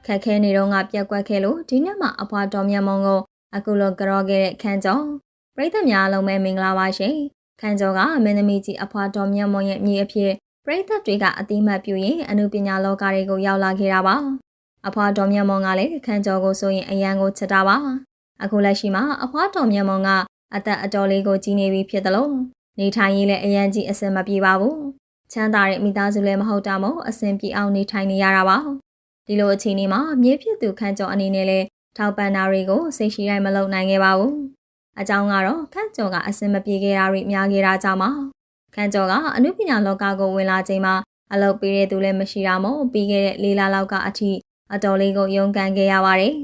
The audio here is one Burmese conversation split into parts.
ခက်ခဲနေတော့ငါပြက်ကွက်ခဲ့လို့ဒီနေ့မှအဖွာတော်မြတ်မုံကိုအခုလိုကြောခဲ့တဲ့ခန်းကျော်ပရိသတ်များအလုံးပဲမင်္ဂလာပါရှင်ခန်းကျော်ကမင်းသမီးကြီးအဖွာတော်မြတ်မုံရဲ့မြေအဖြစ်ပရိသတ်တွေကအတိမတ်ပြုရင်အနုပညာလောကတွေကိုရောက်လာခဲ့တာပါအဖွာတော်မြတ်မုံကလည်းခန်းကျော်ကိုဆိုရင်အရန်ကိုချစ်တာပါအခုလက်ရှိမှာအဖွာတော်မြတ်မုံကအသက်အတော်လေးကိုကြီးနေပြီဖြစ်တယ်လို့နေထိုင်ရေးလည်းအရန်ကြီးအဆင်မပြေပါဘူးချမ်းသာတဲ့မိသားစုလည်းမဟုတ်တာမို့အဆင်ပြေအောင်နေထိုင်နေရတာပါဒီလိုအခြေအနေမှာမြေဖြစ်သူခန်းကျော်အနေနဲ့လည်းထောက်ပံ့တာတွေကိုစိတ်ရှိတိုင်းမလုပ်နိုင်ခဲ့ပါဘူးအကြောင်းကတော့ခန်းကျော်ကအဆင်မပြေခဲ့တာတွေများခဲ့တာကြောင့်ပါခန်းကျော်ကအနုပညာလောကကိုဝင်လာချိန်မှာအလုပ်ပေးတဲ့သူလည်းမရှိတာမို့ပြီးခဲ့တဲ့၄လလောက်ကအထိအတော်လေးကိုရုန်းကန်ခဲ့ရပါတယ်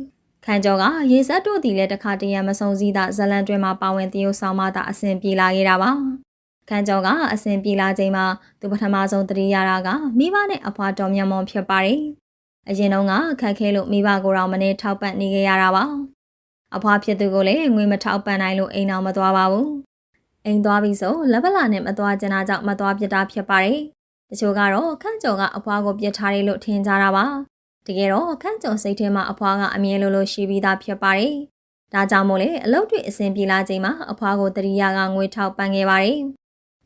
ခန်းကျော်ကရေစက်တို့တီလည်းတစ်ခါတရံမဆုံးစည်းတာဇလန်တွင်မှာပါဝင်တရုပ်ဆောင်မှသာအဆင်ပြေလာခဲ့တာပါခန်းကျော်ကအဆင်ပြေလာချိန်မှာသူပထမဆုံးတတိယရာကမိဘနဲ့အဖွာတော်မြတ်မွန်ဖြစ်ပါတယ်အရင်တော့ခက်ခဲလို့မိဘကိုတော့မနေထောက်ပံ့နေခဲ့ရတာပါအဖွာဖြစ်သူကိုလည်းငွေမထောက်ပံ့နိုင်လို့အိမ်အောင်မသွားပါဘူးအိမ်သွားပြီးဆိုလက်ပလာနဲ့မသွားကျင်တာကြောင့်မသွားပြတာဖြစ်ပါတယ်တချို့ကတော့ခန့်ကျော်ကအဖွာကိုပြစ်ထားတယ်လို့ထင်ကြတာပါတကယ်တော့ခန့်ကျော်စိတ်ထဲမှာအဖွာကအမြဲလိုရှိပြီးသားဖြစ်ပါတယ်ဒါကြောင့်မို့လေအလုပ်တွေအဆင်ပြေလာချိန်မှာအဖွာကိုတတိယကငွေထောက်ပံ့ခဲ့ပါတယ်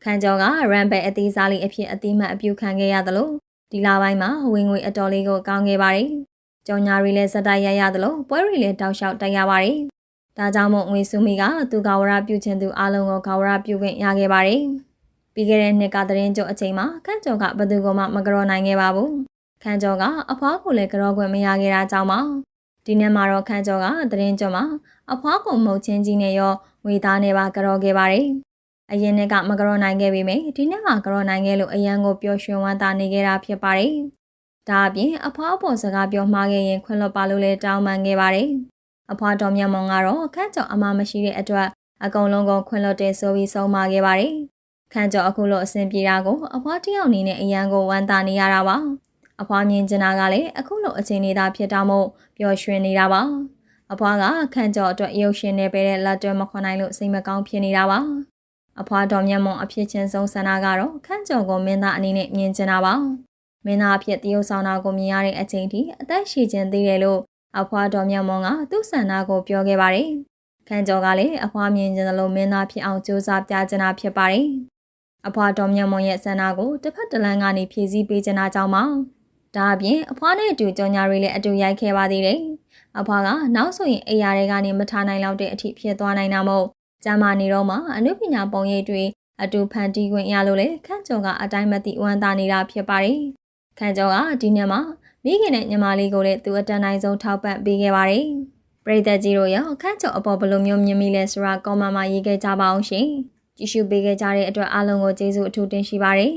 ခန့်ကျော်ကရန်ဘက်အသေးစားလေးအဖြစ်အတိမတ်အပြုခံခဲ့ရသလိုဒီလပိုင်းမှာဝင်ငွေအတော်လေးကိုကောင်းခဲ့ပါတယ်။ကြောင်ညာတွေလည်းစတိုက်ရသလိုပွဲတွေလည်းတောက်လျှောက်တက်ရပါတယ်။ဒါကြောင့်မို့ငွေစုမိကသူကဝရပြုခြင်းသူအလုံးကိုကဝရပြုခွင့်ရခဲ့ပါတယ်။ပြီးခဲ့တဲ့နှစ်ကသတင်းကြိုအချိန်မှာခန့်ကျော်ကဘယ်သူမှမကြောနိုင်ခဲ့ပါဘူး။ခန့်ကျော်ကအဖွားကိုလည်းကြောခွင့်မရခဲ့တာကြောင့်ပါ။ဒီနေ့မှာတော့ခန့်ကျော်ကသတင်းကြိုမှာအဖွားကိုမုတ်ချင်းကြီးနဲ့ရောငွေသားနဲ့ပါကြောခဲ့ပါတယ်။အရင်ကမကြောနိုင်ခဲ့ပေမယ့်ဒီနေ့မှကြောနိုင်ခဲ့လို့အရန်ကိုပျော်ရွှင်ဝမ်းသာနေခဲ့တာဖြစ်ပါတယ်။ဒါအပြင်အဖွားအပေါ်စကားပြောမှားခဲ့ရင်ခွင့်လွှတ်ပါလို့လည်းတောင်းပန်ခဲ့ပါတယ်။အဖွားတော်မြတ်မုံကတော့ခန့်ကျော်အမမရှိတဲ့အတွက်အကုန်လုံးကိုခွင့်လွှတ်တယ်ဆိုပြီးဆုံးမခဲ့ပါတယ်။ခန့်ကျော်အခုလိုအဆင်ပြေတာကိုအဖွားတယောက်အနေနဲ့အရန်ကိုဝမ်းသာနေရတာပါ။အဖွားမြင်ကျင်တာကလည်းအခုလိုအချိန်နေတာဖြစ်တာမို့ပျော်ရွှင်နေတာပါ။အဖွားကခန့်ကျော်အတွက်ရုပ်ရှင်နဲ့ပဲတဲ့လက်တွဲမခွန်နိုင်လို့စိတ်မကောင်းဖြစ်နေတာပါ။အဖွားတော်မြတ်မွန်အဖြစ်ချင်းဆုံးဆန္ဒကတော့ခန့်ကျော်ကိုမင်းသားအနေနဲ့မြင်ချင်တာပါမင်းသားအဖြစ်တရုပ်ဆောင်တာကိုမြင်ရတဲ့အချိန်ထိအသက်ရှည်ခြင်းသေးတယ်လို့အဖွားတော်မြတ်မွန်ကသူ့ဆန္ဒကိုပြောခဲ့ပါတယ်ခန့်ကျော်ကလည်းအဖွားမြင်ချင်တယ်လို့မင်းသားဖြစ်အောင်ကြိုးစားပြချင်တာဖြစ်ပါတယ်အဖွားတော်မြတ်မွန်ရဲ့ဆန္ဒကိုတစ်ဖက်တစ်လမ်းကနေဖြည့်ဆည်းပေးချင်တာကြောင့်ပါဒါအပြင်အဖွားနဲ့အတူကြောင်ညာတွေလည်းအတူရိုက်ခဲ့ပါသေးတယ်အဖွားကနောက်ဆိုရင်အိယာတွေကနေမထားနိုင်လောက်တဲ့အထိဖြစ်သွားနိုင်တာမို့ကျမနေတော့မှအနုပညာပုံရိပ်တွေအတူဖန်တီးခွင့်ရလို့လေခန့်ကျော်ကအတိုင်းမသိဝမ်းသာနေတာဖြစ်ပါတယ်ခန့်ကျော်ကဒီနေ့မှမိခင်နဲ့ညီမလေးကိုလည်းသူအတန်းတိုင်းဆုံးထောက်ပံ့ပေးခဲ့ပါတယ်ပရိသတ်ကြီးတို့ရောခန့်ကျော်အပေါ်ဘယ်လိုမျိုးမြင်မိလဲဆိုတာကောမန့်မှာရေးခဲ့ကြပါအောင်ရှင်ကြည့်ရှုပေးခဲ့ကြတဲ့အတွက်အားလုံးကိုကျေးဇူးအထူးတင်ရှိပါတယ်